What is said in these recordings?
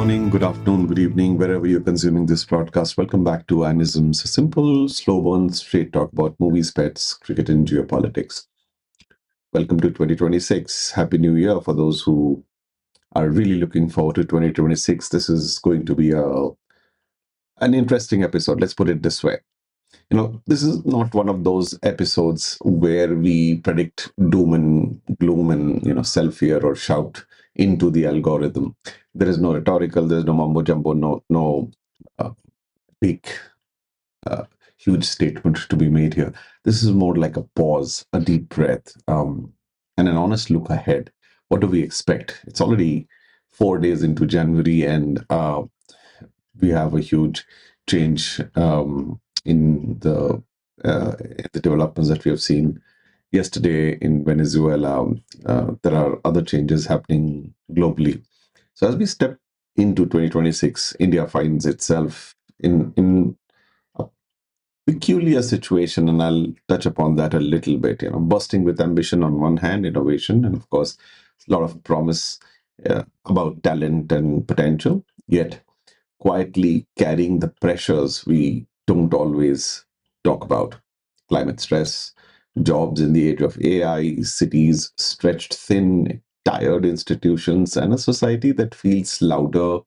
morning, good afternoon, good evening, wherever you're consuming this broadcast. Welcome back to Aayanisms, a simple, slow burn, straight talk about movies, pets, cricket, and geopolitics. Welcome to 2026. Happy New Year for those who are really looking forward to 2026. This is going to be an interesting episode. Let's put it this way. This is not one of those episodes where we predict doom and gloom and, self fear or shout into the algorithm. There is no rhetorical, there's no mumbo jumbo, no uh, big, uh, huge statement to be made here. This is more like a pause, a deep breath, and an honest look ahead. What do we expect? It's already 4 days into January, and we have a huge change in the developments that we have seen yesterday in Venezuela. There are other changes happening globally. So as we step into 2026, India finds itself in a peculiar situation, and I'll touch upon that a little bit. Bursting with ambition on one hand, innovation, and of course, a lot of promise about talent and potential. Yet quietly carrying the pressures we don't always talk about: climate stress, jobs in the age of AI, cities stretched thin, tired institutions, and a society that feels louder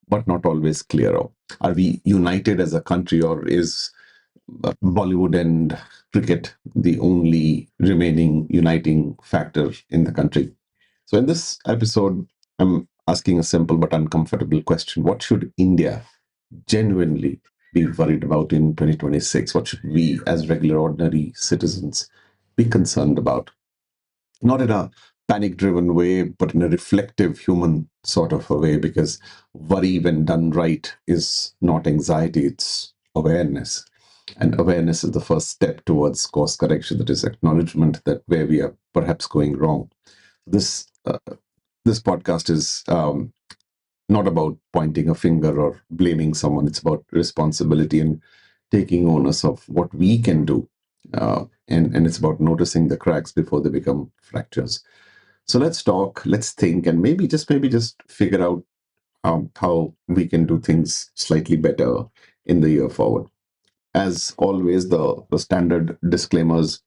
but not always clearer. Are we united as a country, or is Bollywood and cricket the only remaining uniting factor in the country? So, in this episode, I'm asking a simple but uncomfortable question: what should India genuinely be worried about in 2026? What should we, as regular, ordinary citizens, be concerned about? Not in a panic driven way, but in a reflective, human sort of a way, because worry, when done right, is not anxiety, it's awareness. And awareness is the first step towards course correction, that is, acknowledgement that where we are perhaps going wrong. This this podcast is not about pointing a finger or blaming someone. It's about responsibility and taking onus of what we can do. And it's about noticing the cracks before they become fractures. So let's talk, let's think, and maybe just figure out how we can do things slightly better in the year forward. As always, the standard disclaimers: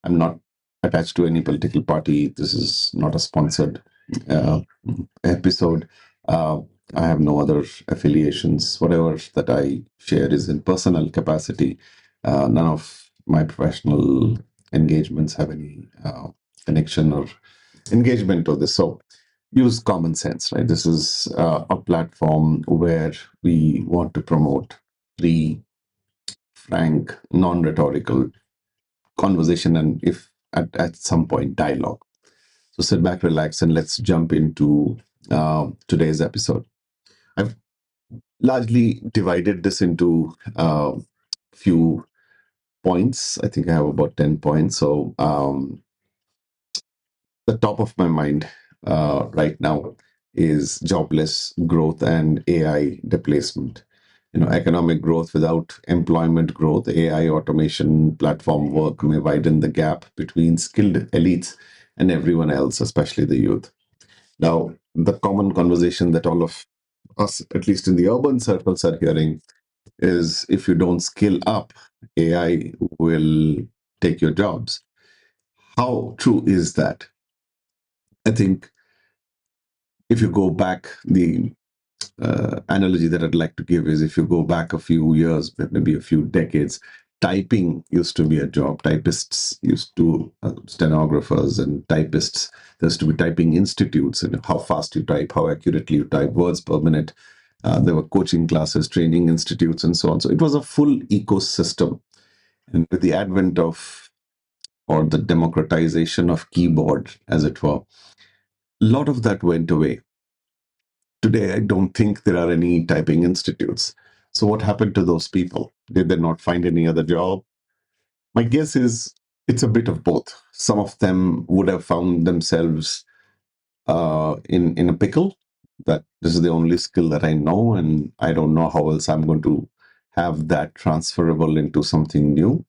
I'm not attached to any political party. This is not a sponsored uh, episode. Uh, I have no other affiliations. Whatever that I share is in personal capacity. None of my professional engagements have any connection or engagement to this. So use common sense, right? This is a platform where we want to promote free, frank, non-rhetorical conversation, and if at some point, dialogue. So sit back, relax, and let's jump into today's episode. I've largely divided this into a few points. I think I have about 10 points. So the top of my mind right now is jobless growth and AI displacement. Economic growth without employment growth, AI automation, platform work may widen the gap between skilled elites and everyone else, especially the youth. Now, the common conversation that all of us, at least in the urban circles, are hearing is, if you don't skill up, AI will take your jobs. How true is that? I think if you go back, the analogy that I'd like to give is, if you go back a few years, maybe a few decades, typing used to be a job. Typists used to, stenographers and typists, there used to be typing institutes, and how fast you type, how accurately you type, words per minute. There were coaching classes, training institutes, and so on. So it was a full ecosystem. And with the advent of, or the democratization of keyboard, as it were, a lot of that went away. Today, I don't think there are any typing institutes. So, what happened to those people? Did they not find any other job? My guess is it's a bit of both. Some of them would have found themselves in a pickle, that this is the only skill that I know, and I don't know how else I'm going to have that transferable into something new.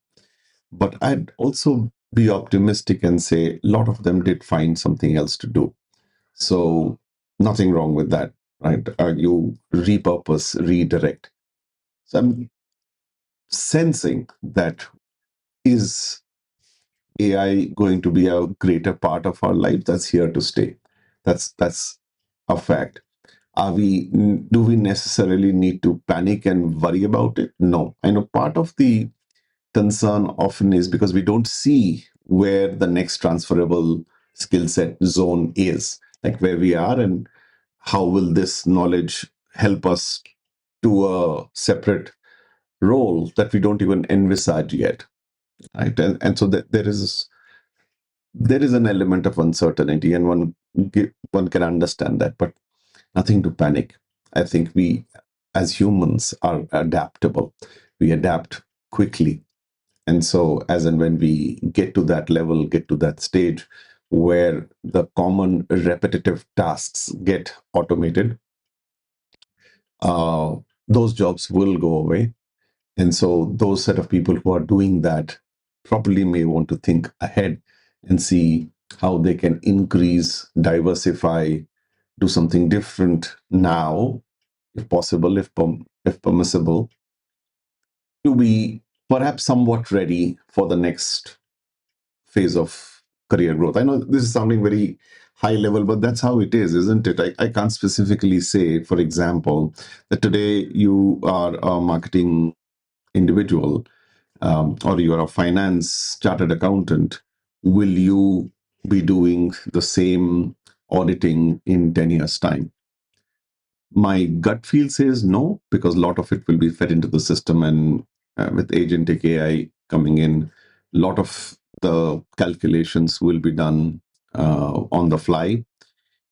But I'd also be optimistic and say a lot of them did find something else to do. So, nothing wrong with that. right? You repurpose, redirect. So I'm sensing that, is AI going to be a greater part of our life? That's here to stay. That's a fact. Do we necessarily need to panic and worry about it? No. I know part of the concern often is because we don't see where the next transferable skill set zone is, like where we are, and how will this knowledge help us to a separate role that we don't even envisage yet, right? And so that there is an element of uncertainty, and one can understand that, but nothing to panic. I think we, as humans, are adaptable. We adapt quickly. And so, as and when we get to that level, get to that stage where the common repetitive tasks get automated, uh, those jobs will go away. And so, those set of people who are doing that probably may want to think ahead and see how they can increase, diversify, do something different now, if possible, if permissible, to be perhaps somewhat ready for the next phase of career growth. I know this is sounding very high level, but that's how it is, isn't it? I can't specifically say, for example, that today you are a marketing individual, or you're a finance chartered accountant. Will you be doing the same auditing in 10 years' time? My gut feel says no, because a lot of it will be fed into the system, and with agentic AI coming in, a lot of the calculations will be done on the fly.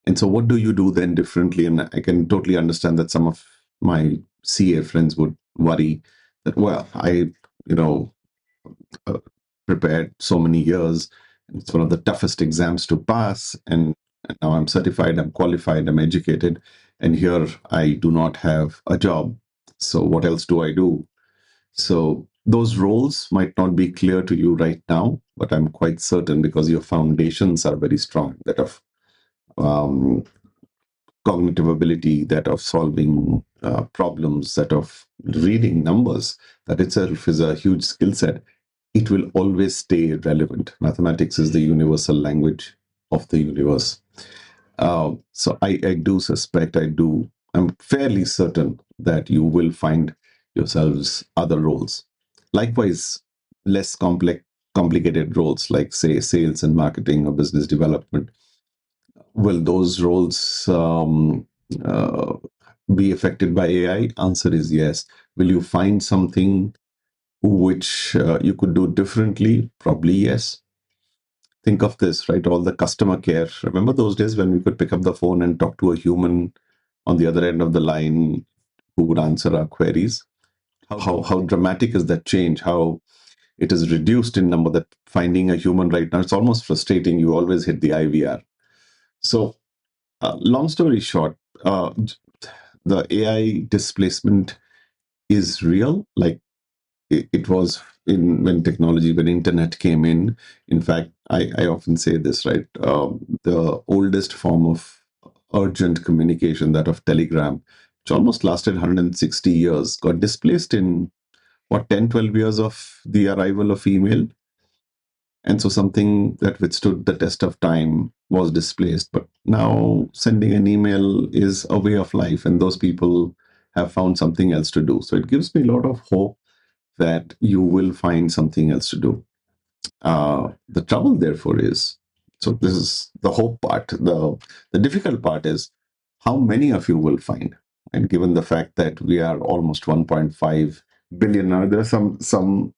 And so, what do you do then differently? And I can totally understand that some of my CA friends would worry that, well, you know, uh, prepared so many years. It's one of the toughest exams to pass, and now I'm certified, I'm qualified, I'm educated, and here I do not have a job. So what else do I do? So those roles might not be clear to you right now, but I'm quite certain, because your foundations are very strong, that of um, cognitive ability, that of solving problems, that of reading numbers, that itself is a huge skill set. It will always stay relevant. Mathematics is the universal language of the universe. So I do suspect, I'm fairly certain that you will find yourselves other roles. Likewise, less complicated roles like, say, sales and marketing or business development. Will those roles uh, be affected by AI? Answer is yes. Will you find something which you could do differently? Probably yes. Think of this, right? All the customer care. Remember those days when we could pick up the phone and talk to a human on the other end of the line who would answer our queries? How dramatic is that change? How it is reduced in number, that finding a human right now, it's almost frustrating. You always hit the IVR. So, long story short, the AI displacement is real. Like, it was in when technology, when internet came in. In fact, I often say this, right? The oldest form of urgent communication, that of telegram, which almost lasted 160 years, got displaced in what, 10, 12 years of the arrival of email. And so something that withstood the test of time was displaced. But now sending an email is a way of life, and those people have found something else to do. So it gives me a lot of hope that you will find something else to do. The trouble, therefore, is, so this is the hope part. The difficult part is how many of you will find. And given the fact that we are almost 1.5 billion now, there are some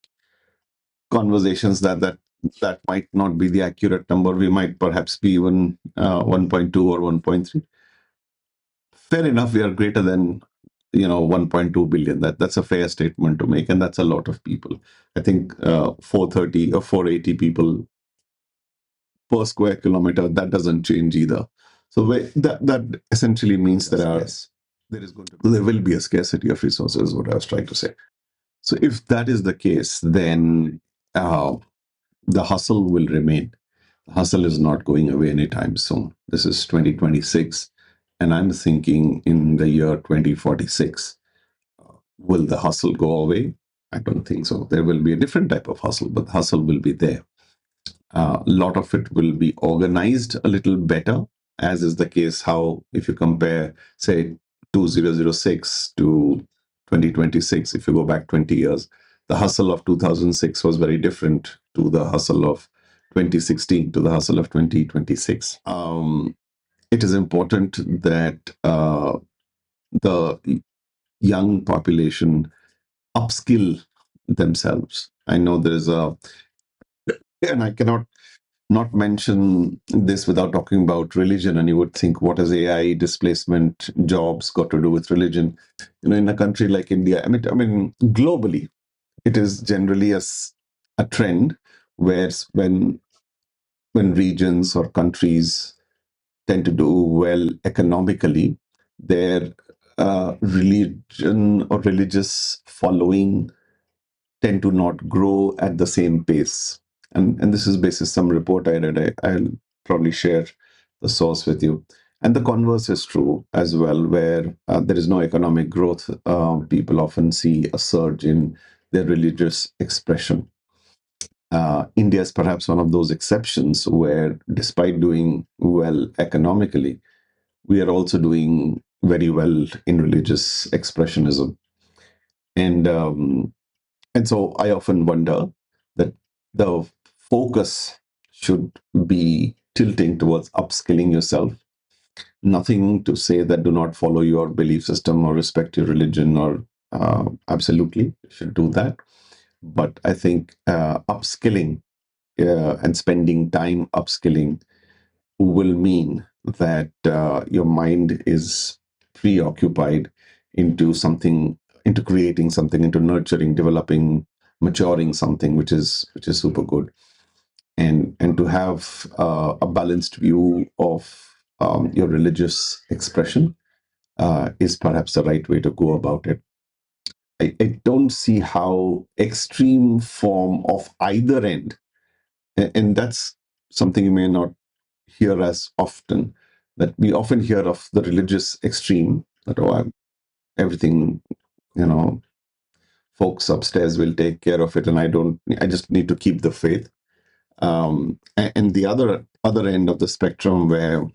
conversations that might not be the accurate number. We might perhaps be even 1.2 or 1.3. Fair enough, we are greater than 1.2 billion. That's a fair statement to make, and that's a lot of people. I think 430 or 480 people per square kilometer, that doesn't change either. So that essentially means there will be a scarcity of resources, is what I was trying to say. So if that is the case, then the hustle will remain. The hustle is not going away anytime soon. This is 2026. And I'm thinking in the year 2046, will the hustle go away? I don't think so. There will be a different type of hustle, but hustle will be there. A lot of it will be organized a little better, as is the case how, if you compare, say, 2006 to 2026, if you go back 20 years, the hustle of 2006 was very different to the hustle of 2016 to the hustle of 2026. It is important that the young population upskill themselves. I know there is a, and I cannot not mention this without talking about religion. And you would think, what has AI displacement jobs got to do with religion? In a country like India, I mean, globally, it is generally a trend where when regions or countries tend to do well economically, their religion or religious following tend to not grow at the same pace. And this is based on some report I read. I'll probably share the source with you. And the converse is true as well, where there is no economic growth. People often see a surge in their religious expression. India is perhaps one of those exceptions where, despite doing well economically, we are also doing very well in religious expressionism. And and so I often wonder that the focus should be tilting towards upskilling yourself. Nothing to say that do not follow your belief system or respect your religion, or absolutely you should do that. But I think upskilling and spending time upskilling will mean that your mind is preoccupied into something, into creating something, into nurturing, developing, maturing something, which is super good. And to have a balanced view of your religious expression is perhaps the right way to go about it. I don't see how extreme form of either end, and that's something you may not hear as often, that we often hear of the religious extreme, that, oh, everything, you know, folks upstairs will take care of it, and I just need to keep the faith. And the other end of the spectrum, where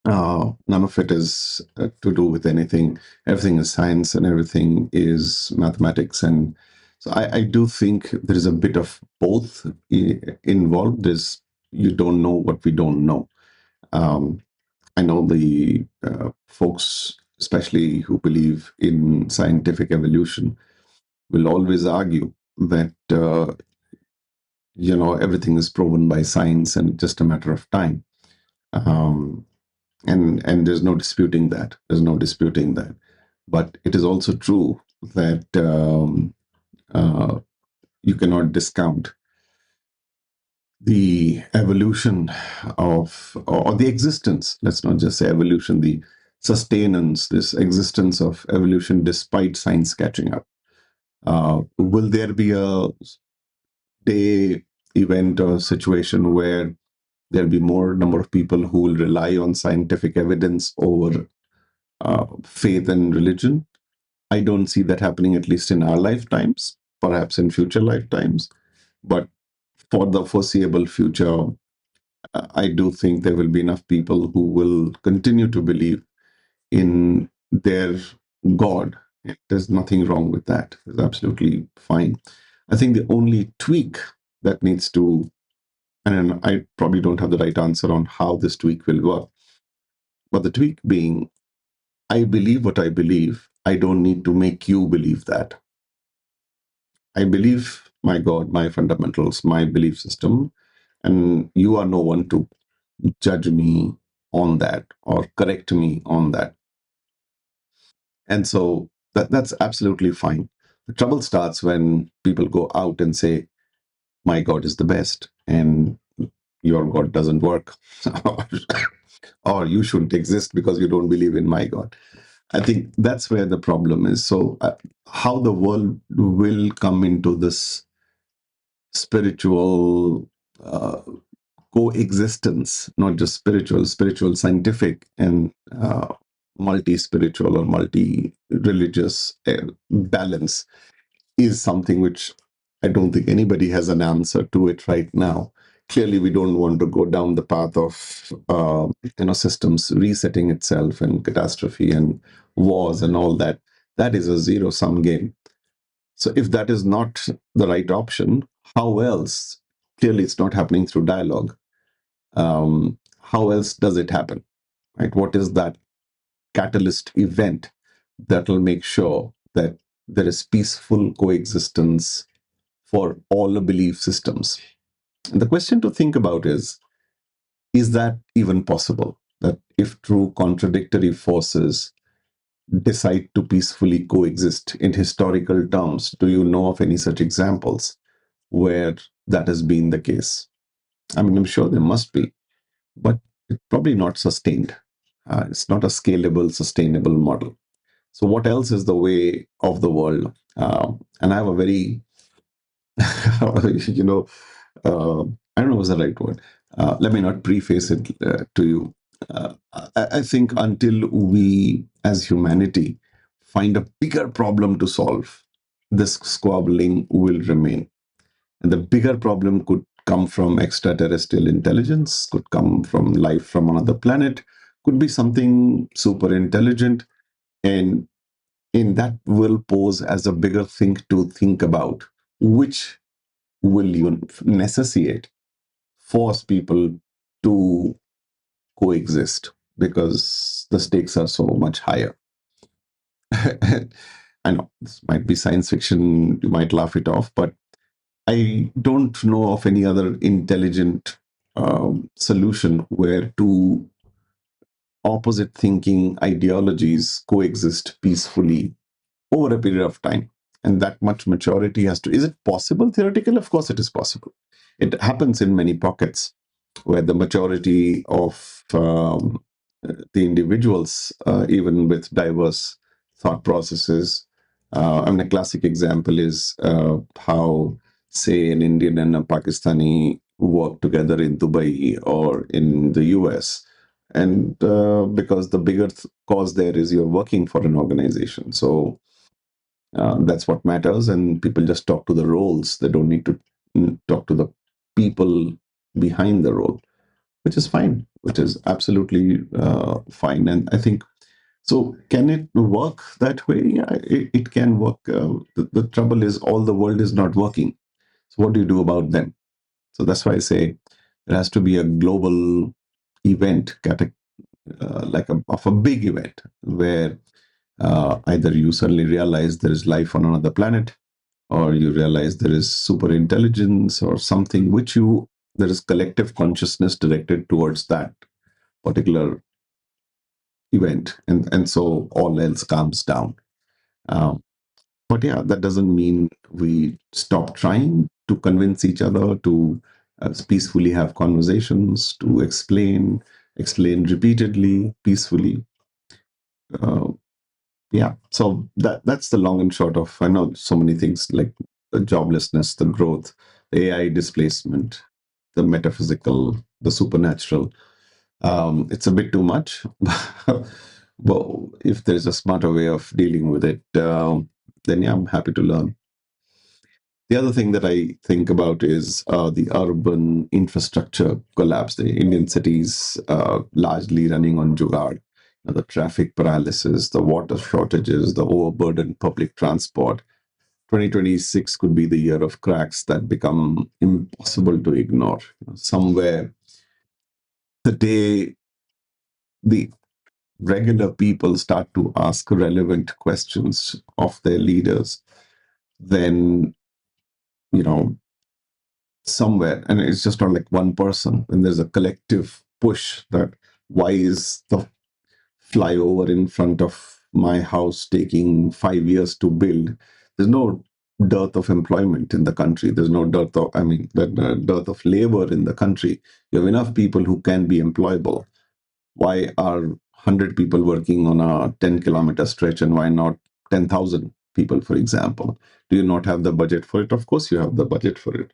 none of it is to do with anything. Everything is science and everything is mathematics. And so I do think there is a bit of both involved. There's, you don't know what we don't know. Um, I know the folks, especially who believe in scientific evolution, will always argue that everything is proven by science and it's just a matter of time. Um, and there's no disputing that. There's no disputing that. But it is also true that you cannot discount the evolution of, or the existence, let's not just say evolution, the sustenance, this existence of evolution despite science catching up. Will there be a day, event, or situation where there'll be more number of people who will rely on scientific evidence over faith and religion? I don't see that happening, at least in our lifetimes, perhaps in future lifetimes. But for the foreseeable future, I do think there will be enough people who will continue to believe in their God. There's nothing wrong with that. It's absolutely fine. I think the only tweak that needs to, and I probably don't have the right answer on how this tweak will work, but the tweak being, I believe what I believe. I don't need to make you believe that. I believe my God, my fundamentals, my belief system, and you are no one to judge me on that or correct me on that. And so that's absolutely fine. The trouble starts when people go out and say, my God is the best, and your God doesn't work. Or you shouldn't exist because you don't believe in my God. I think that's where the problem is. So, how the world will come into this spiritual coexistence, not just spiritual, scientific, and multi-spiritual or multi-religious balance is something which I don't think anybody has an answer to it right now. Clearly, we don't want to go down the path of systems resetting itself and catastrophe and wars and all that. That is a zero-sum game. So if that is not the right option, how else? Clearly, it's not happening through dialogue. How else does it happen? Right? What is that catalyst event that will make sure that there is peaceful coexistence for all the belief systems? And the question to think about is that even possible? That if true contradictory forces decide to peacefully coexist in historical terms, do you know of any such examples where that has been the case? I mean, I'm sure there must be, but it's probably not sustained. It's not a scalable, sustainable model. So, what else is the way of the world? And I have a very, you know, I don't know what's the right word. Let me not preface it to you. I think until we, as humanity, find a bigger problem to solve, this squabbling will remain. And the bigger problem could come from extraterrestrial intelligence, could come from life from another planet, could be something super intelligent. And in that will pose as a bigger thing to think about, which will you necessitate, force people to coexist because the stakes are so much higher. I know this might be science fiction, you might laugh it off, but I don't know of any other intelligent solution where two opposite thinking ideologies coexist peacefully over a period of time. And that much maturity has to. Is it possible theoretically? Of course, it is possible. It happens in many pockets where the majority of the individuals, even with diverse thought processes, I mean, a classic example is how, say, an Indian and a Pakistani work together in Dubai or in the US. And because the bigger cause there is you're working for an organization. So that's what matters. And people just talk to the roles. They don't need to talk to the people behind the role, which is fine, which is absolutely fine. And I think so. Can it work that way? Yeah, it can work. The trouble is, all the world is not working. So, what do you do about them? So, that's why I say there has to be a global event, of a big event, where either you suddenly realize there is life on another planet, or you realize there is super intelligence or something which there is collective consciousness directed towards that particular event, and so all else calms down. Um, but yeah, that doesn't mean we stop trying to convince each other to peacefully have conversations, to explain repeatedly, peacefully. Uh, yeah, so that's the long and short of. I know so many things like the joblessness, the growth, the AI displacement, the metaphysical, the supernatural. It's a bit too much. But if there's a smarter way of dealing with it, then yeah, I'm happy to learn. The other thing that I think about is the urban infrastructure collapse, the Indian cities largely running on jugaad. The traffic paralysis, the water shortages, the overburdened public transport. 2026 could be the year of cracks that become impossible to ignore. Somewhere, the day the regular people start to ask relevant questions of their leaders, then, you know, somewhere, and it's just not like one person, when there's a collective push that why is the flyover in front of my house taking 5 years to build? There's no dearth of employment in the country. There's no dearth of, I mean, the dearth of labor in the country. You have enough people who can be employable. Why are 100 people working on a 10-kilometer stretch and why not 10,000 people, for example? Do you not have the budget for it? Of course, you have the budget for it.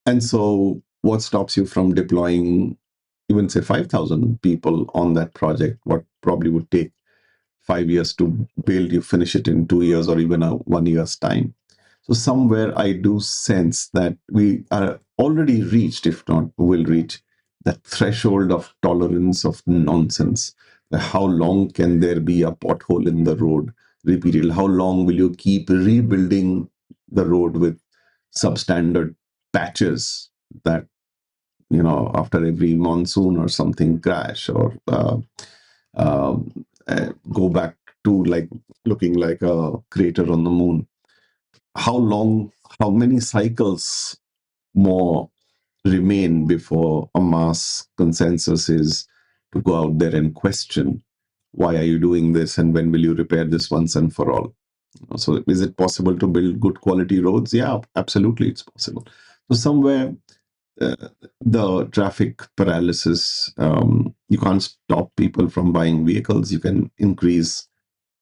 And so what stops you from deploying even say 5,000 people on that project? What probably would take 5 years to build, you finish it in 2 years or even a 1 year's time. So somewhere I do sense that we are already reached, if not will reach, that threshold of tolerance of nonsense. How long can there be a pothole in the road repeatedly? How long will you keep rebuilding the road with substandard patches that, after every monsoon or something crash, or go back to like looking like a crater on the moon? How long, how many cycles more remain before a mass consensus is to go out there and question, why are you doing this, and when will you repair this once and for all? So is it possible to build good quality roads? Yeah, absolutely, it's possible. So somewhere, uh, the traffic paralysis, you can't stop people from buying vehicles. You can increase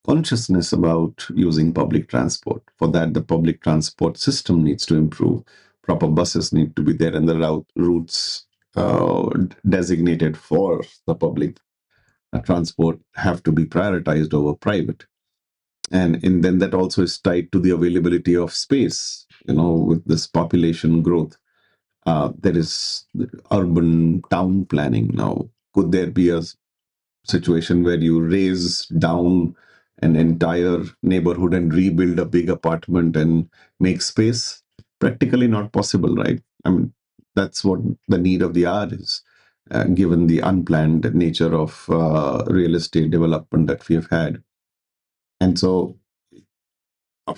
consciousness about using public transport. For that, the public transport system needs to improve. Proper buses need to be there, and the routes designated for the public transport have to be prioritized over private. And then that also is tied to the availability of space. With this population growth, there is urban town planning now. Could there be a situation where you raise down an entire neighborhood and rebuild a big apartment and make space? Practically not possible, right? I mean, that's what the need of the hour is, given the unplanned nature of real estate development that we have had. And so uh,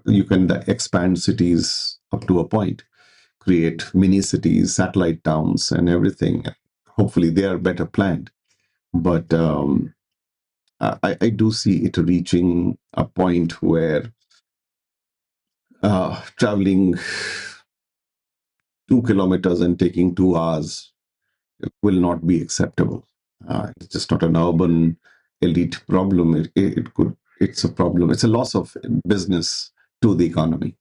you can expand cities up to a point, create mini cities, satellite towns, and everything. Hopefully, they are better planned. But I do see it reaching a point where traveling 2 kilometers and taking 2 hours will not be acceptable. It's just not an urban elite problem. It's a problem. It's a loss of business to the economy,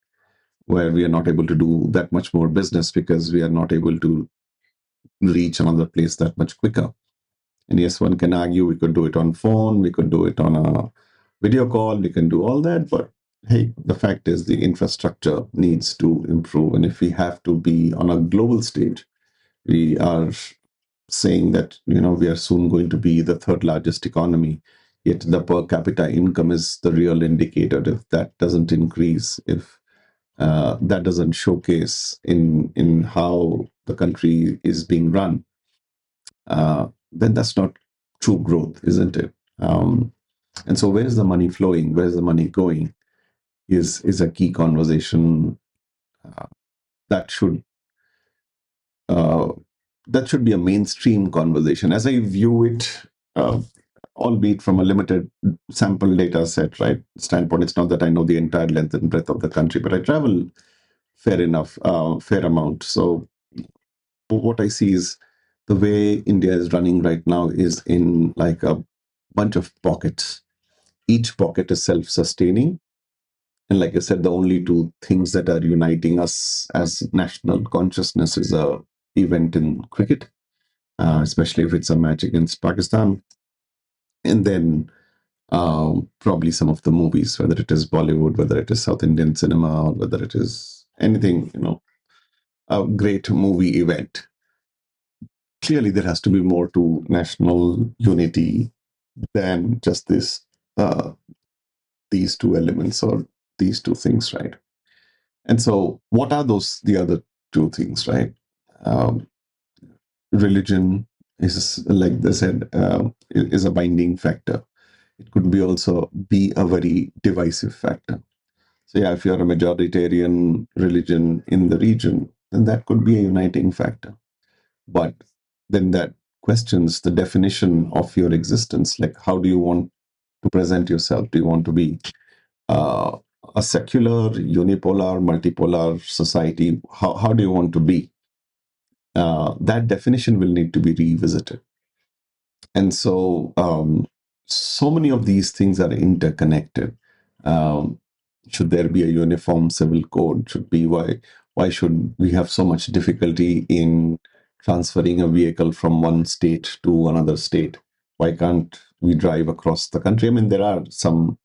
where we are not able to do that much more business because we are not able to reach another place that much quicker. And yes, one can argue we could do it on phone, we could do it on a video call, we can do all that. But hey, the fact is the infrastructure needs to improve. And if we have to be on a global stage, we are saying that, we are soon going to be the third largest economy. Yet the per capita income is the real indicator. If that doesn't increase, if that doesn't showcase in how the country is being run, then that's not true growth, isn't it? And so, where is the money flowing? Where is the money going? Is a key conversation uh, that should uh, that should be a mainstream conversation, as I view it. Albeit from a limited sample data set, right, standpoint. It's not that I know the entire length and breadth of the country, but I travel fair amount. So what I see is the way India is running right now is in like a bunch of pockets. Each pocket is self-sustaining. And like I said, the only two things that are uniting us as national consciousness is a event in cricket, especially if it's a match against Pakistan. And then probably some of the movies, whether it is Bollywood, whether it is South Indian cinema, or whether it is anything, a great movie event. Clearly, there has to be more to national unity than just these two elements or these two things, right? And so, what are the other two things, right? Um, Religion is, like they said, is a binding factor. It could be also be a very divisive factor. So yeah, if you're a majoritarian religion in the region, then that could be a uniting factor. But then that questions the definition of your existence. Like, how do you want to present yourself? Do you want to be uh, a secular, unipolar, multipolar society? How do you want to be? That definition will need to be revisited. And so, so many of these things are interconnected. Um, should there be a uniform civil code? Should be why? Why should we have so much difficulty in transferring a vehicle from one state to another state? Why can't we drive across the country? I mean, there are some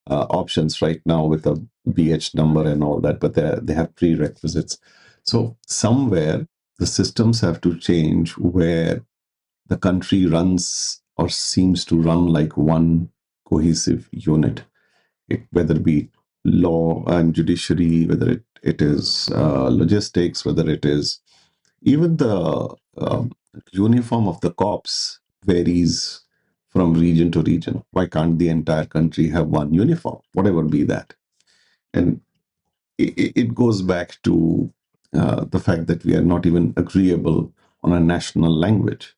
options right now with a BH number and all that, but they have prerequisites. So somewhere the systems have to change where the country runs or seems to run like one cohesive unit, whether it be law and judiciary, whether it is logistics, whether it is even the uniform of the cops varies from region to region. Why can't the entire country have one uniform, whatever be that? And it goes back to the fact that we are not even agreeable on a national language.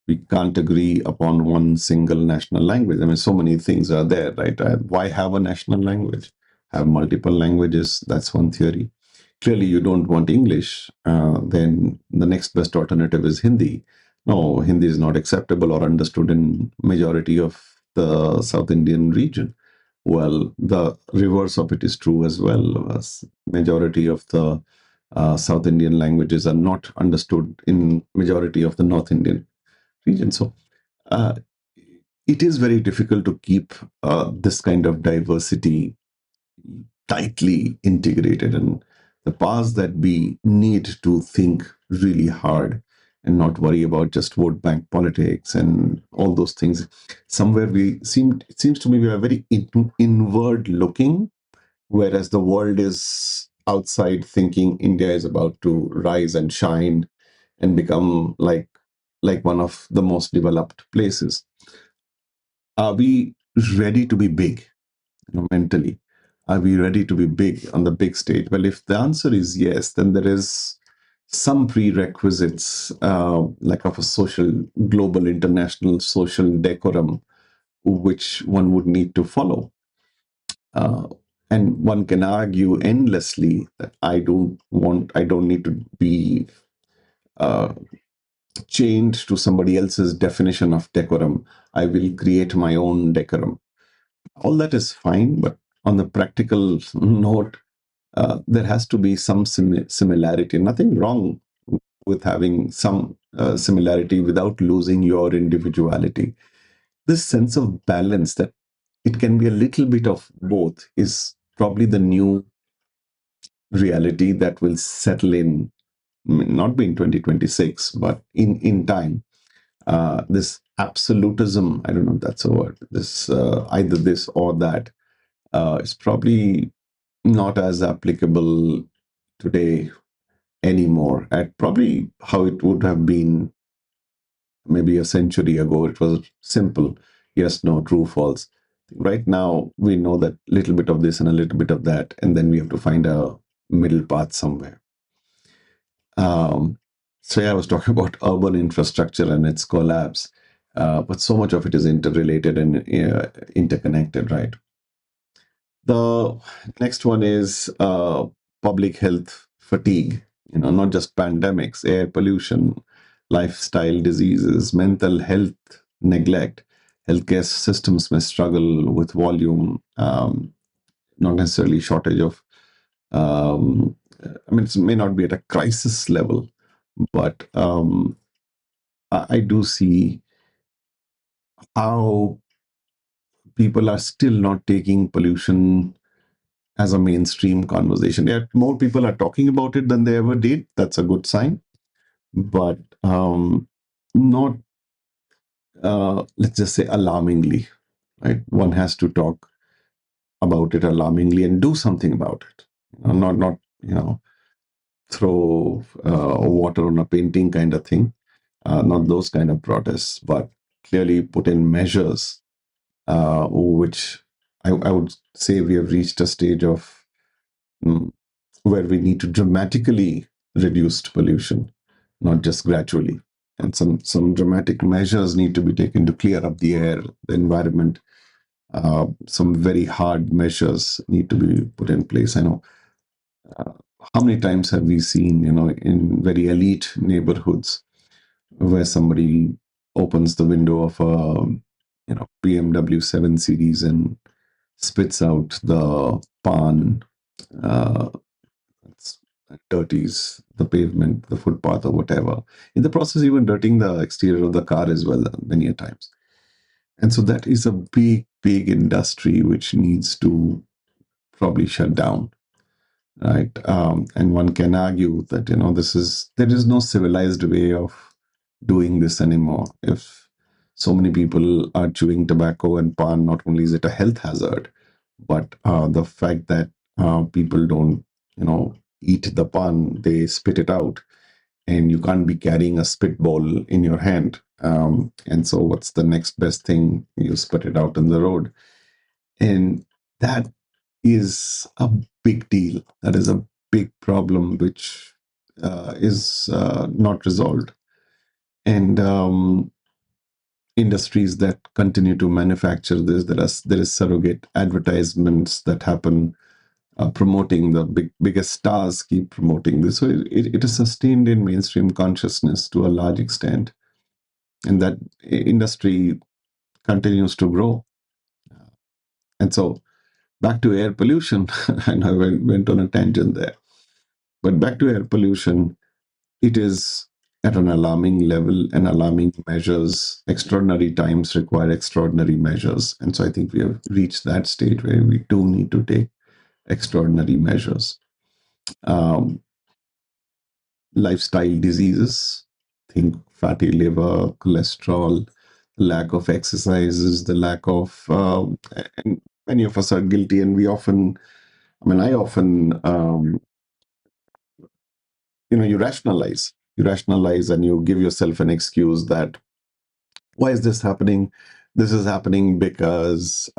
We can't agree upon one single national language. I mean, so many things are there, right? Why have a national language? Have multiple languages. That's one theory. Clearly, you don't want English. Then the next best alternative is Hindi. No, Hindi is not acceptable or understood in majority of the South Indian region. Well, the reverse of it is true as well. Majority of the South Indian languages are not understood in majority of the North Indian region. So uh, it is very difficult to keep this kind of diversity tightly integrated. And the powers that be need to think really hard and not worry about just vote bank politics and all those things. Somewhere it seems to me we are very inward looking, whereas the world is outside thinking India is about to rise and shine and become like one of the most developed places. Are we ready to be big, mentally? Are we ready to be big on the big stage? Well, if the answer is yes, then there is some prerequisites, like of a social, global, international social decorum, which one would need to follow. Uh, and one can argue endlessly that I don't need to be uh, chained to somebody else's definition of decorum. I will create my own decorum. All that is fine, but on the practical note, there has to be some similarity. Nothing wrong with having some similarity without losing your individuality. This sense of balance that it can be a little bit of both is probably the new reality that will settle in, not be in 2026, but in time. This absolutism, I don't know if that's a word, this either this or that, is probably not as applicable today anymore at probably how it would have been maybe a century ago. It was simple: yes, no, true, false. Right now we know that little bit of this and a little bit of that, and then we have to find a middle path somewhere. um, so yeah, I was talking about urban infrastructure and its collapse, but so much of it is interrelated and interconnected, right? The next one is public health fatigue. Not just pandemics, air pollution, lifestyle diseases, mental health neglect. Healthcare systems may struggle with volume, not necessarily shortage of. I mean, it may not be at a crisis level, but I do see how people are still not taking pollution as a mainstream conversation. Yeah, more people are talking about it than they ever did. That's a good sign, but not, let's just say, alarmingly. Right? One has to talk about it alarmingly and do something about it. Not throw water on a painting kind of thing. Not those kind of protests, but clearly put in measures, which I would say we have reached a stage of where we need to dramatically reduce pollution, not just gradually. And some dramatic measures need to be taken to clear up the air, the environment. Some very hard measures need to be put in place. I know, uh, how many times have we seen, in very elite neighborhoods where somebody opens the window of a, BMW 7 Series and spits out the pan. Uh, dirties the pavement, the footpath, or whatever. In the process, even dirtying the exterior of the car as well, many a times. And so that is a big, big industry which needs to probably shut down, right? And one can argue that there is no civilized way of doing this anymore. If so many people are chewing tobacco and pan, not only is it a health hazard, but the fact that people don't, eat the pan, they spit it out, and you can't be carrying a spitball in your hand. And so, what's the next best thing? You spit it out in the road, and that is a big deal. That is a big problem which is not resolved. And industries that continue to manufacture this, there is surrogate advertisements that happen promoting the biggest stars keep promoting this. So it is sustained in mainstream consciousness to a large extent, and that industry continues to grow. And so back to air pollution, and I went on a tangent there. But back to air pollution, it is at an alarming level and alarming measures. Extraordinary times require extraordinary measures. And so I think we have reached that stage where we do need to take extraordinary measures. Um, Lifestyle diseases, think fatty liver, cholesterol, lack of exercises, the lack of, and many of us are guilty, and I often, you rationalize and you give yourself an excuse that, why is this happening? This is happening because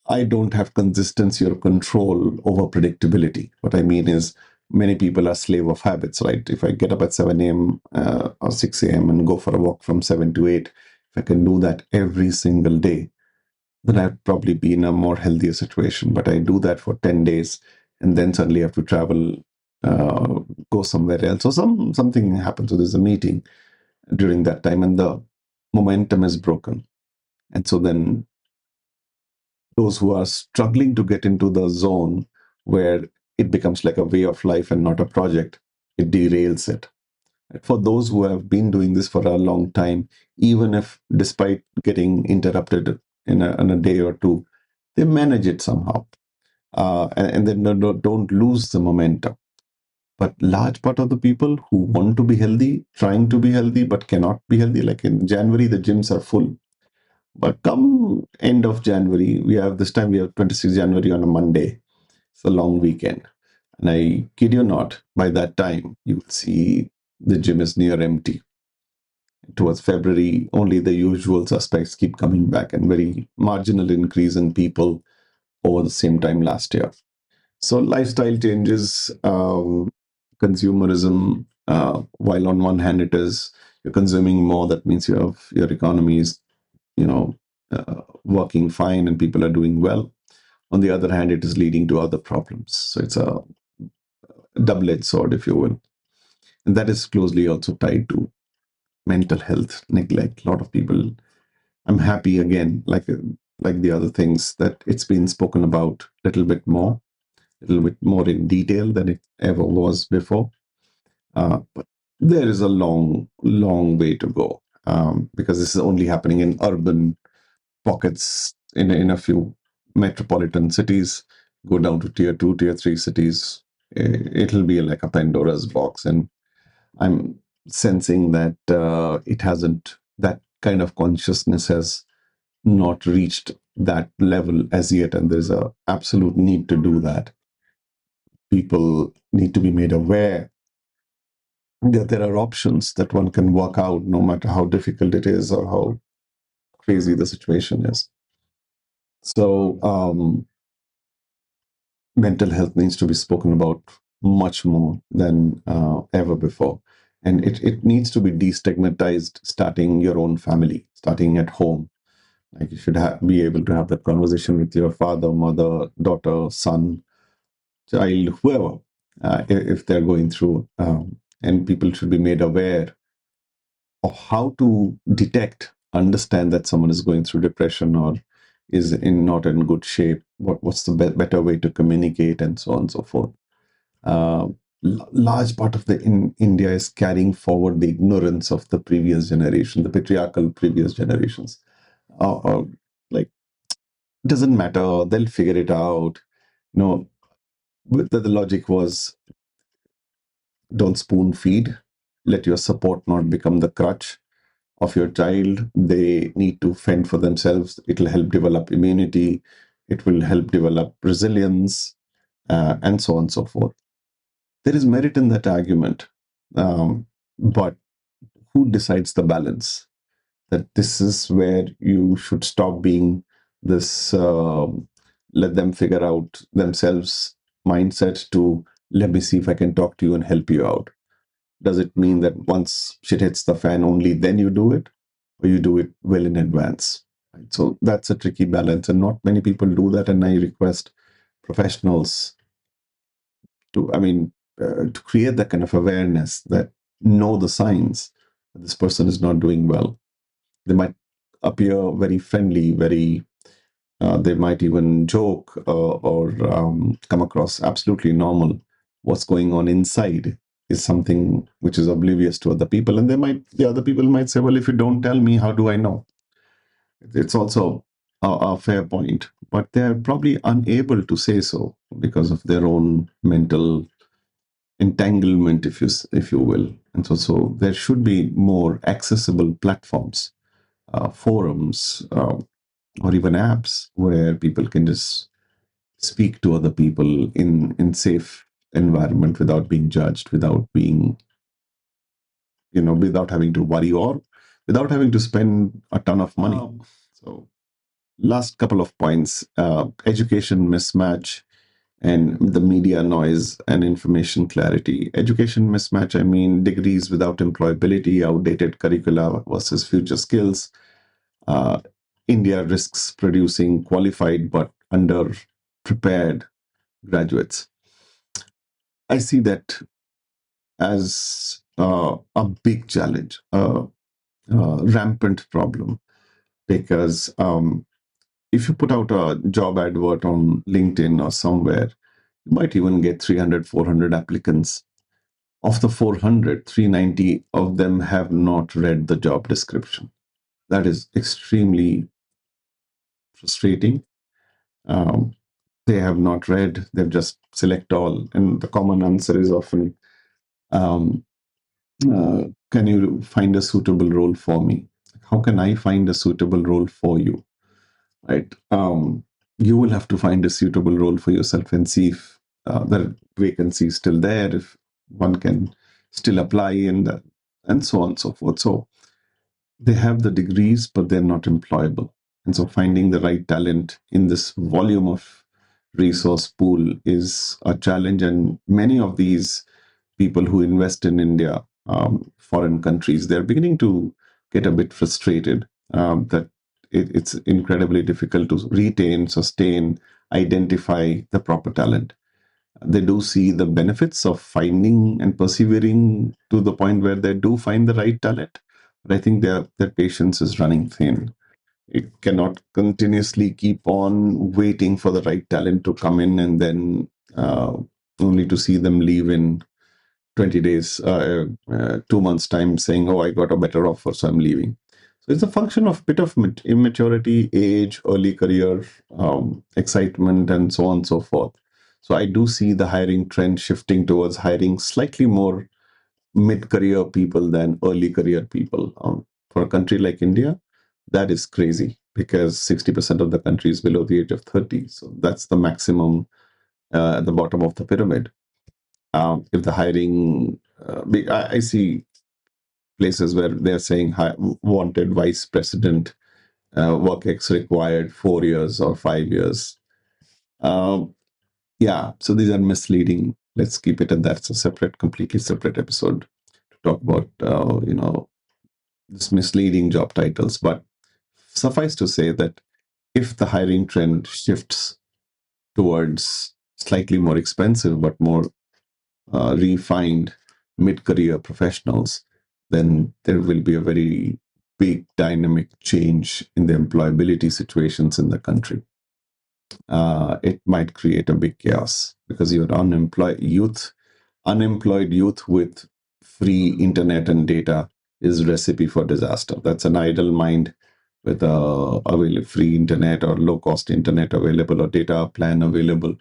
I don't have consistency or control over predictability. What I mean is, many people are slave of habits, right? If I get up at 7 a.m. Or 6 a.m. and go for a walk from 7 to 8, if I can do that every single day, then I'd probably be in a more healthier situation. But I do that for 10 days and then suddenly have to travel, uh, go somewhere else, or something happens. So there's a meeting during that time and the momentum is broken. And so then those who are struggling to get into the zone where it becomes like a way of life and not a project, it derails it. For those who have been doing this for a long time, even if despite getting interrupted in a day or two, they manage it somehow. And then don't lose the momentum. But large part of the people who want to be healthy, trying to be healthy, but cannot be healthy, like in January, the gyms are full. But come end of January, we have 26th January on a Monday. It's a long weekend. And I kid you not, by that time, you will see the gym is near empty. Towards February, only the usual suspects keep coming back, and very marginal increase in people over the same time last year. So lifestyle changes, consumerism, while on one hand it is you're consuming more, that means your economy is, working fine and people are doing well. On the other hand, it is leading to other problems. So it's a double-edged sword, if you will. And that is closely also tied to mental health neglect. A lot of people, I'm happy again, like the other things, that it's been spoken about a little bit more in detail than it ever was before. But there is a long, long way to go, because this is only happening in urban pockets, in a few metropolitan cities. Go down to tier 2, tier 3 cities, it'll be like a Pandora's box. And I'm sensing that it hasn't, that kind of consciousness has not reached that level as yet. And there's a absolute need to do that. People need to be made aware that there are options that one can work out, no matter how difficult it is or how crazy the situation is. So, mental health needs to be spoken about much more than ever before. And it needs to be destigmatized, starting your own family, starting at home. Like, you should be able to have that conversation with your father, mother, daughter, son, child, whoever, if they're going through. And people should be made aware of how to detect, understand that someone is going through depression or is not in good shape. What's the better way to communicate, and so on and so forth. Uh, Large part of the India is carrying forward the ignorance of the previous generation, the patriarchal previous generations. Like, doesn't matter, they'll figure it out. No, but the logic was, don't spoon feed. Let your support not become the crutch of your child. They need to fend for themselves. It will help develop immunity. It will help develop resilience, and so on and so forth. There is merit in that argument. But who decides the balance? That this is where you should stop being this let them figure out themselves mindset to, let me see if I can talk to you and help you out. Does it mean that once shit hits the fan, only then you do it, or you do it well in advance? Right? So that's a tricky balance, and not many people do that. And I request professionals to, to create that kind of awareness, that know the signs that this person is not doing well. They might appear very friendly, they might even joke, or come across absolutely normal. What's going on inside is something which is oblivious to other people. And the other people might say, well, if you don't tell me, how do I know? It's also a fair point, but they're probably unable to say so because of their own mental entanglement, if you will. And so there should be more accessible platforms, forums, or even apps where people can just speak to other people in safe environment without being judged, without being, without having to worry, or without having to spend a ton of money. So last couple of points: education mismatch and the media noise and information clarity. Education mismatch, I mean degrees without employability, outdated curricula versus future skills. uh, India risks producing qualified but under prepared graduates. I see that as a big challenge, a rampant problem, because if you put out a job advert on LinkedIn or somewhere, you might even get 300, 400 applicants. Of the 400, 390 of them have not read the job description. That is extremely frustrating. Um, they have not read, they've just select all. And the common answer is often, um, can you find a suitable role for me? How can I find a suitable role for you? Right? You will have to find a suitable role for yourself and see if the vacancy is still there, if one can still apply, and so on and so forth. So they have the degrees, but they're not employable. And so finding the right talent in this volume of resource pool is a challenge. And many of these people who invest in India, foreign countries, they're beginning to get a bit frustrated, that it's incredibly difficult to retain, sustain, identify the proper talent. They do see the benefits of finding and persevering to the point where they do find the right talent, but I think their patience is running thin. It cannot continuously keep on waiting for the right talent to come in, and then only to see them leave in 20 days, 2 months time, saying, oh, I got a better offer, so I'm leaving. So it's a function of bit of immaturity, age, early career, excitement, and so on and so forth. So I do see the hiring trend shifting towards hiring slightly more mid-career people than early career people. For a country like India, that is crazy, because 60% of the country is below the age of 30. So that's the maximum at the bottom of the pyramid. If the hiring, I see places where they're saying wanted vice president, work ex required 4 years or 5 years. Um, yeah, so these are misleading. Let's keep it, and that's a separate, completely separate episode to talk about, this misleading job titles. But suffice to say that if the hiring trend shifts towards slightly more expensive but more refined mid-career professionals, then there will be a very big dynamic change in the employability situations in the country. It might create a big chaos. because you're unemployed youth with free internet and data is recipe for disaster. That's an idle mind with free internet or low cost internet available or data plan available,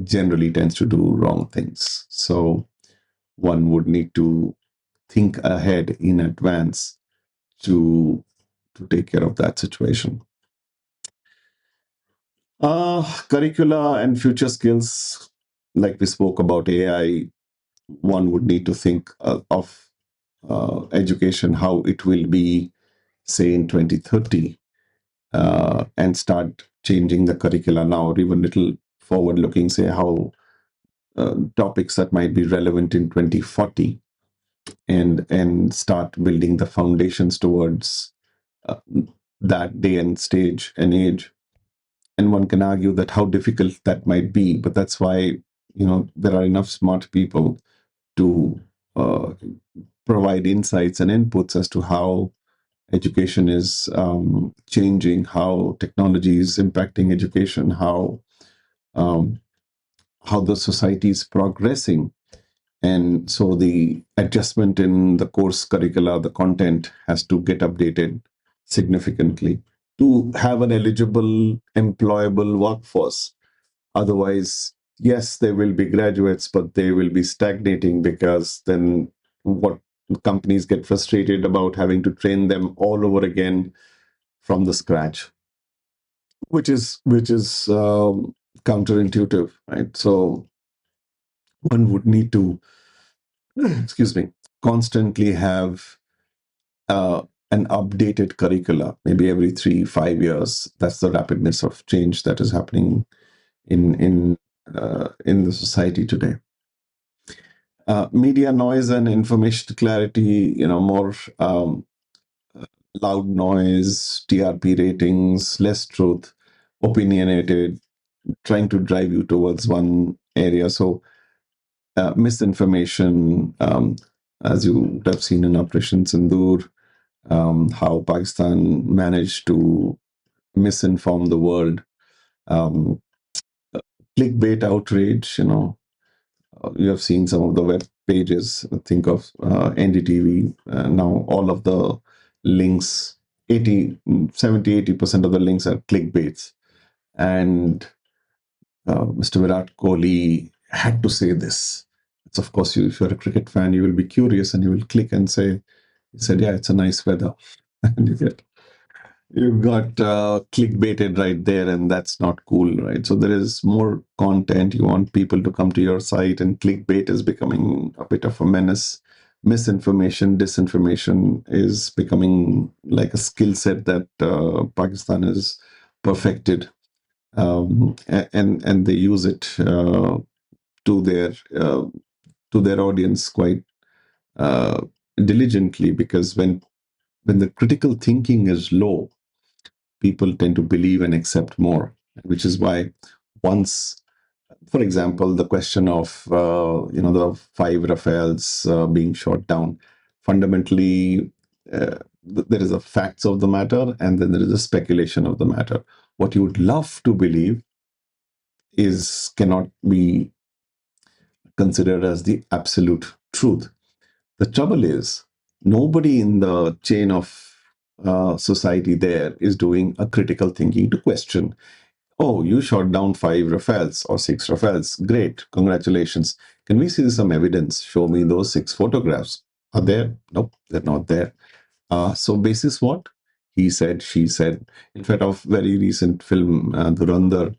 generally tends to do wrong things. So one would need to think ahead in advance to take care of that situation. Curricula and future skills, like we spoke about AI, one would need to think of education, how it will be, say, in 2030, and start changing the curricula now, or even little forward looking, say, how topics that might be relevant in 2040, and start building the foundations towards uh, that day and stage and age. And one can argue that how difficult that might be, but that's why there are enough smart people to uh, provide insights and inputs as to how education is changing, how technology is impacting education, um, how the society is progressing. And so the adjustment in the course curricula, the content has to get updated significantly to have an eligible, employable workforce. Otherwise, yes, there will be graduates, but they will be stagnating, because then what companies get frustrated about having to train them all over again from the scratch, which is counterintuitive, right? So one would need to, excuse me, constantly have uh, an updated curricula, maybe every 3 5 years. That's the rapidness of change that is happening in the society today. Media noise and information clarity, more loud noise, TRP ratings, less truth, opinionated, trying to drive you towards one area. So misinformation, as you would have seen in Operation Sindoor, how Pakistan managed to misinform the world. Um, Clickbait outrage, you have seen some of the web pages. Think of NDTV. Now all of the links, 80 of the links are clickbaits. And Mr. Virat Kohli had to say this. It's, of course, if you're a cricket fan, you will be curious and you will click and say, he said, yeah, it's a nice weather. And you got clickbaited right there, and that's not cool, right? So there is more content. You want people to come to your site, and clickbait is becoming a bit of a menace. Misinformation, disinformation is becoming like a skill set that Pakistan has perfected, and they use it to their uh, to their audience quite uh, diligently, because when the critical thinking is low, people tend to believe and accept more, which is why once, for example, the question of the 5 Rafales being shot down, fundamentally there is a facts of the matter, and then there is a speculation of the matter. What you would love to believe is cannot be considered as the absolute truth. The trouble is, nobody in the chain of society there is doing a critical thinking to question. Oh, you shot down 5 Rafales or 6 Rafales. Great, congratulations. Can we see some evidence? Show me those 6 photographs. Are there? Nope, they're not there. So, basis what? He said, she said. In fact, of very recent film, Dhurandhar,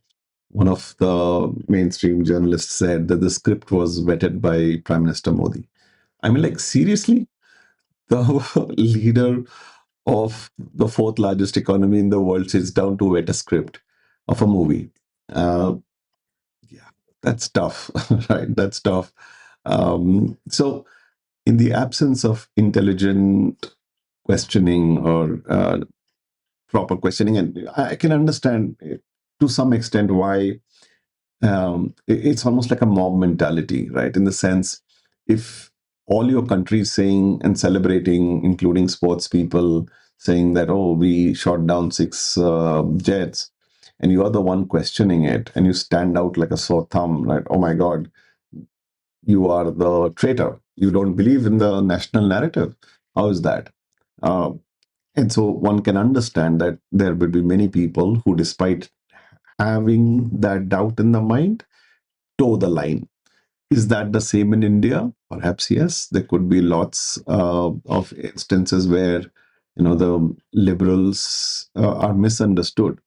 one of the mainstream journalists said that the script was vetted by Prime Minister Modi. I mean, like, seriously? The leader of the fourth largest economy in the world sits down to vet a script of a movie. Uh, yeah, that's tough, right? That's tough. So, in the absence of intelligent questioning or proper questioning, and I can understand to some extent why it's almost like a mob mentality, right? In the sense, if all your country is saying and celebrating, including sports people, saying that, oh, we shot down 6 jets, and you are the one questioning it, and you stand out like a sore thumb, right? Oh my God, you are the traitor. You don't believe in the national narrative. How is that? Uh, and so one can understand that there will be many people who, despite having that doubt in the mind, toe the line. Is that the same in India? Perhaps yes. There could be lots of instances where the liberals are misunderstood,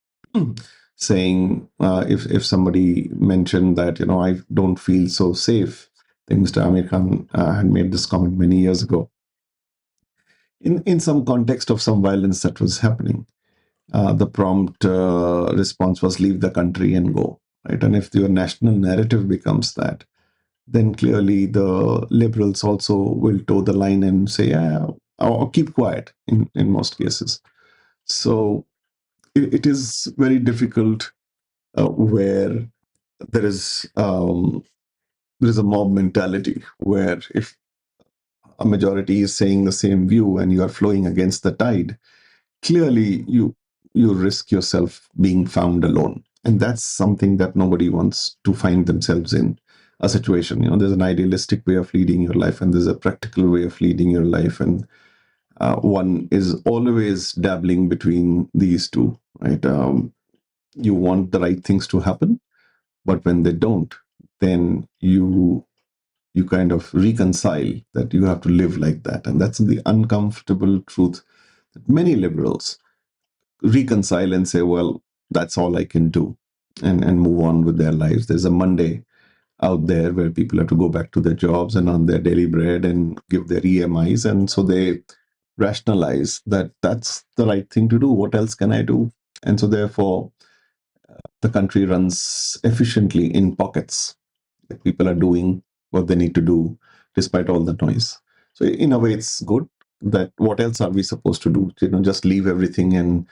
saying if somebody mentioned that I don't feel so safe. I think Mr. Amir Khan had made this comment many years ago in some context of some violence that was happening. The prompt response was leave the country and go. Right, and if your national narrative becomes that, then clearly the liberals also will toe the line and say, yeah, or keep quiet in most cases. So it is very difficult where there is um, there is a mob mentality where if a majority is saying the same view and you are flowing against the tide, clearly you risk yourself being found alone, and that's something that nobody wants to find themselves in. A situation, there's an idealistic way of leading your life and there's a practical way of leading your life, and one is always dabbling between these two, right? You want the right things to happen, but when they don't, then you kind of reconcile that you have to live like that, and that's the uncomfortable truth that many liberals reconcile and say, well, that's all I can do, and move on with their lives. There's a Monday out there where people have to go back to their jobs and earn their daily bread and give their EMIs. And so they rationalize that that's the right thing to do. What else can I do? And so therefore, the country runs efficiently in pockets. People are doing what they need to do despite all the noise. So in a way, it's good that what else are we supposed to do? Just leave everything and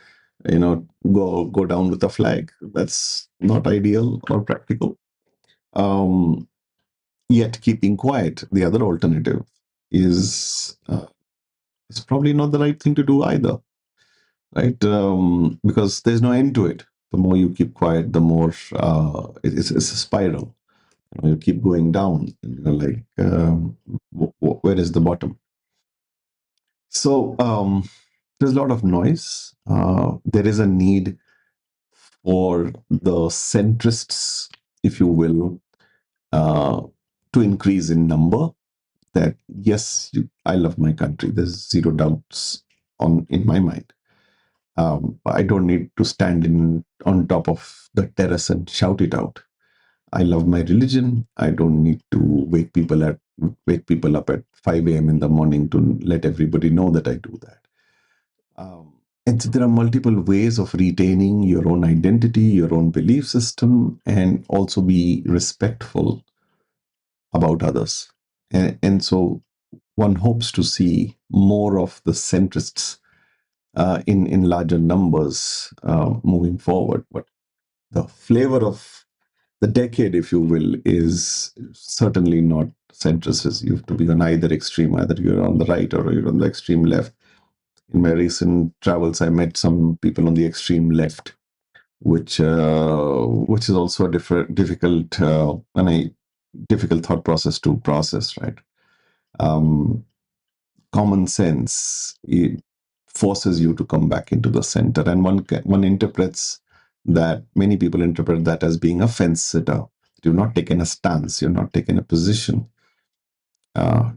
go down with a flag. That's not ideal or practical. Um, Yet keeping quiet, the other alternative, is probably not the right thing to do either, right? Because there's no end to it. The more you keep quiet, the more it's a spiral. You keep going down. And you're like, where is the bottom? So there's a lot of noise. There is a need for the centrists, if you will, uh, to increase in number. That yes, I love my country. There's zero doubts in my mind. I don't need to stand on top of the terrace and shout it out. I love my religion. I don't need to wake people up at 5 a.m. in the morning to let everybody know that I do that. And so there are multiple ways of retaining your own identity, your own belief system, and also be respectful about others. And so one hopes to see more of the centrists in larger numbers moving forward. But the flavor of the decade, if you will, is certainly not centrist. You have to be on either extreme. Either you're on the right or you're on the extreme left. In my recent travels, I met some people on the extreme left, which is also a difficult and a difficult thought process to process. Right, um, common sense it forces you to come back into the center, and one interprets that. Many people interpret that as being a fence sitter. You've not taken a stance. You're not taken a position. Uh,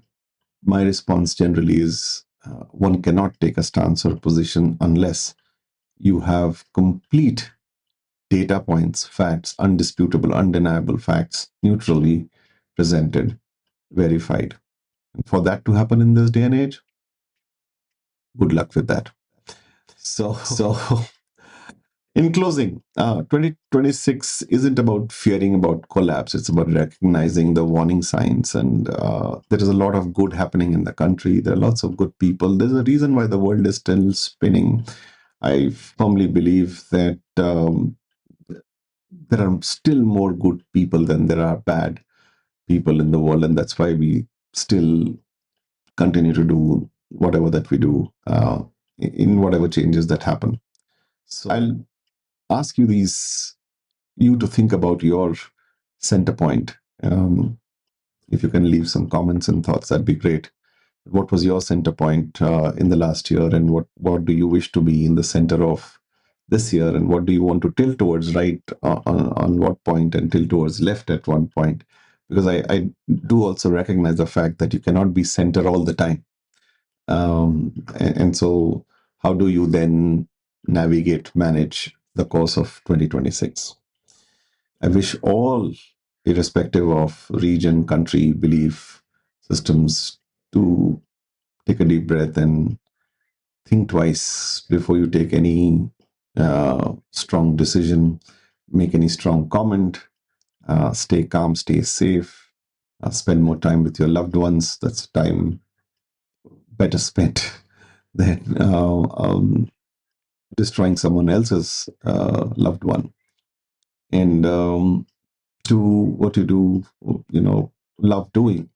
my response generally is one cannot take a stance or position unless you have complete data points, facts, undisputable, undeniable facts, neutrally presented, verified. And for that to happen in this day and age, good luck with that. So in closing, 2026 isn't about fearing about collapse. It's about recognizing the warning signs. And there is a lot of good happening in the country. There are lots of good people. There's a reason why the world is still spinning. I firmly believe that there are still more good people than there are bad people in the world. And that's why we still continue to do whatever that we do in whatever changes that happen. So ask you to think about your center point. If you can leave some comments and thoughts, that'd be great. What was your center point in the last year, and what do you wish to be in the center of this year, and what do you want to tilt towards right on what point, and tilt towards left at one point? Because I do also recognize the fact that you cannot be center all the time. And so how do you then manage the course of 2026? I wish all, irrespective of region, country, belief systems, to take a deep breath and think twice before you take any strong decision, make any strong comment. Stay calm, stay safe, spend more time with your loved ones. That's time better spent than destroying someone else's loved one. And do what you do, love doing.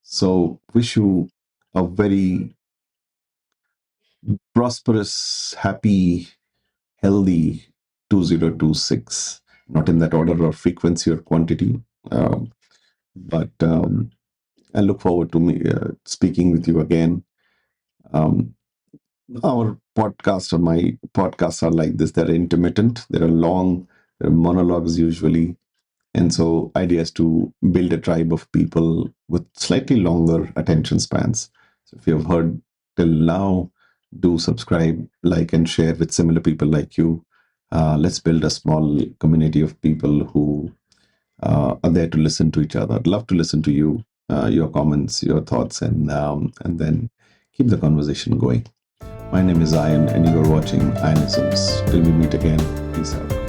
So wish you a very prosperous, happy, healthy 2026, not in that order or frequency or quantity. But I look forward to speaking with you again. Our podcast or my podcasts are like this. They're intermittent. They're long. They're monologues usually. And so idea is to build a tribe of people with slightly longer attention spans. So if you've heard till now, do subscribe, like, and share with similar people like you. Let's build a small community of people who are there to listen to each other. I'd love to listen to you, your comments, your thoughts, and then keep the conversation going. My name is Ayan, and you are watching Aayanisms. Till we meet again, peace out.